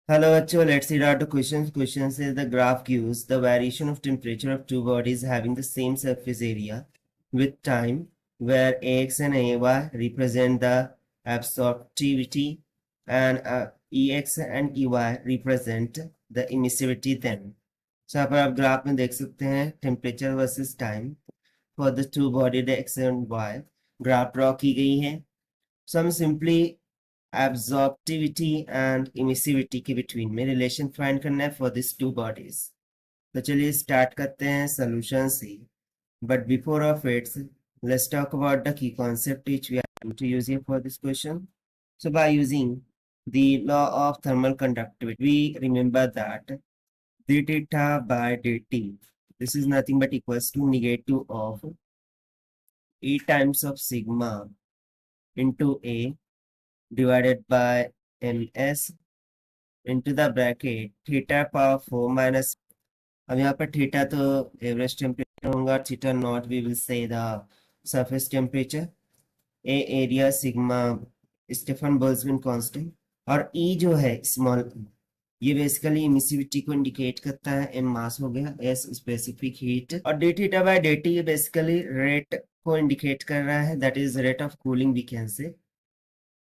Hello, bachcho. Let's read out the questions. Question says the graph gives the variation of temperature of two bodies having the same surface area with time, where Ax and Ay represent the absorptivity and Ex and Ey represent the emissivity then. So यहाँ पर आप graph में देख सकते हैं temperature versus time for the two body X and Y graph draw की गई है. सो हम सिंपली एब्जॉर्प्टिविटी एंड इमिसिविटी के बिटवीन में रिलेशन फाइंड करना है फॉर दिस टू बॉडीज. तो चलिए स्टार्ट करते हैं सोल्यूशन से. But before of its let's talk about the key concept which we are going to use here for this question. So by using the law of thermal conductivity, we remember that d theta by dt, this is nothing but equals to negative of E times of sigma into A divided by ms into the bracket theta power 4 minus. अब यहाँ पर theta तो average temperature होगा, theta naught we will say the surface temperature, A area sigma Stefan Boltzmann constant, और E जो है small ये basically emissivity को इंडिकेट करता है. एम मास हो गया, एस स्पेसिफिक हीट, और D theta by D T basically rate को इंडिकेट कर रहा है, that is rate of cooling we can say.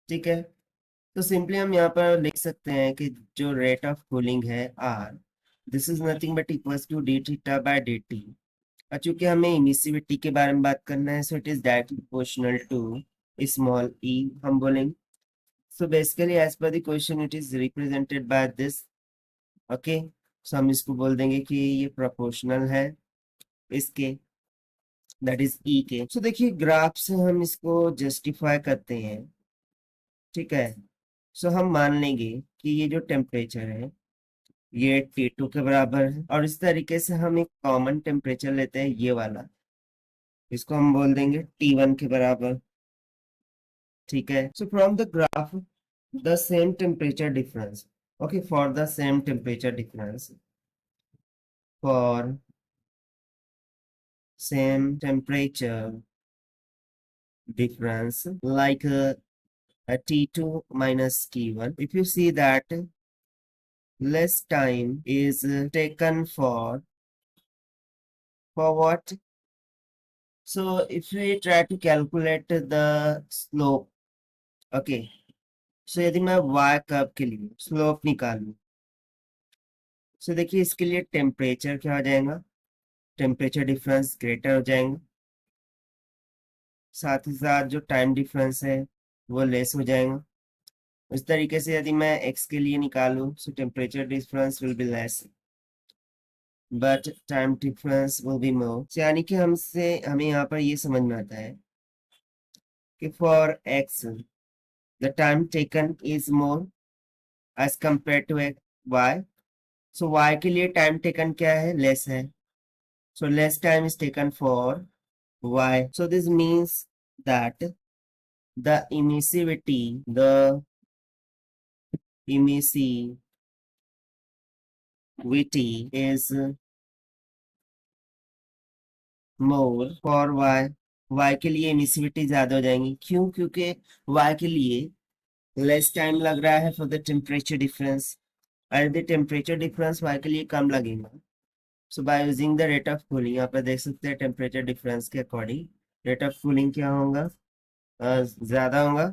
ठीक है, तो सिंपली हम यहाँ पर लिख सकते हैं कि जो रेट ऑफ कूलिंग है R, this is nothing but equals to D theta by D T. और चूंकि हमें इमिसिविटी के बारे में बात करना है, so it is directly proportional to small e हम बोलेंगे. So basically as per the question it is represented by this. Okay, so हम इसको बोल देंगे कि ये प्रोपोर्शनल है इसके, दैट इज ई के. सो देखिए ग्राफ से हम इसको जस्टिफाई करते हैं. ठीक है, सो हम मान लेंगे कि ये जो टेम्परेचर है ये T2 के बराबर है, और इस तरीके से हम एक कॉमन टेम्परेचर लेते हैं ये वाला, इसको हम बोल देंगे T1 के बराबर. ठीक है, so from the graph the same temperature difference, okay, for the same temperature difference, for same temperature difference like T2 minus T1, if you see that less time is taken for what? So if we try to calculate the slope, okay, so यदि मैं y curve के लिए slope निकालूं, so देखिए इसके लिए temperature क्या हो जाएगा, टेम्परेचर डिफरेंस ग्रेटर हो जाएगा, साथ ही साथ जो टाइम डिफरेंस है वो लेस हो जाएगा. इस तरीके से यदि मैं x के लिए निकालूं, सो temperature difference will be less but time difference will be more. यानी कि हमें यहाँ पर ये समझ में आता है कि for x the time taken is more as compare to y. So y के लिए टाइम टेकन क्या है, लेस है, so less time is taken for y. So this means that the emissivity is more for y. Y के लिए emissivity ज्यादा हो जाएंगी, क्यों? क्योंकि वाई के लिए लेस टाइम लग रहा है फॉर द टेम्परेचर डिफरेंस, और द टेम्परेचर डिफरेंस वाई के लिए कम लगेगा. So by using the rate of cooling, यहाँ पर देख सकते हैं टेम्परेचर डिफरेंस के अकॉर्डिंग रेट ऑफ कूलिंग क्या होगा, ज्यादा होगा,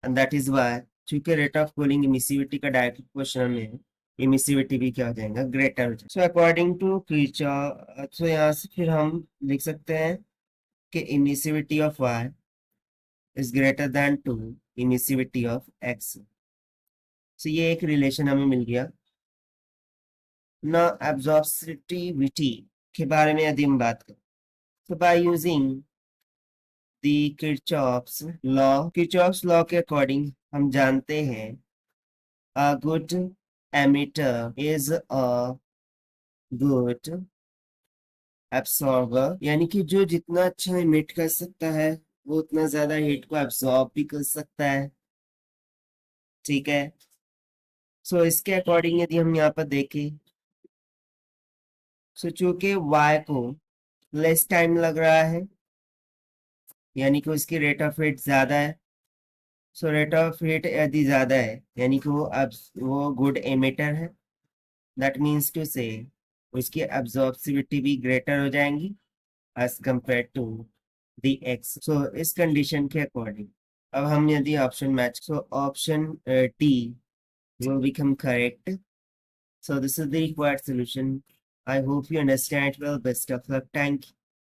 एंड दैट इज वाई. चूंकि रेट ऑफ कूलिंग इमिसिविटी का डायरेक्ट क्वेश्चन में है, इमिसिविटी भी क्या हो जाएगा, ग्रेटर हो जाएगा. सो अकॉर्डिंग टू किर्चॉफ, सो यहाँ से फिर हम लिख सकते हैं कि emissivity of y is greater than 2 emissivity of x. so ये एक रिलेशन हमें मिल गया ना. एब्जॉर्प्टिविटी के बारे में यदि हम बात करें, तो bye using the Kirchhoff's law के अकॉर्डिंग हम जानते हैं a good emitter is a good absorber, यानी कि जो जितना अच्छा इमिट कर सकता है वो उतना ज्यादा हीट को एब्सॉर्ब भी कर सकता है. ठीक है, सो इसके अकॉर्डिंग यदि हम यहाँ पर देखें, सो चूंकि y को लेस टाइम लग रहा है, यानी कि उसकी रेट ऑफ हीट ज्यादा है, सो रेट ऑफ हिट यदि ज़्यादा है यानी कि वो गुड एमिटर है, दैट मीन्स टू से उसकी अब्जॉर्बिविटी भी ग्रेटर हो जाएंगी as compare to the x. So इस कंडीशन के अकॉर्डिंग अब हम यदि option match, so option T will become correct. So this is the required solution. I hope you understand well. Best of luck. Thank you.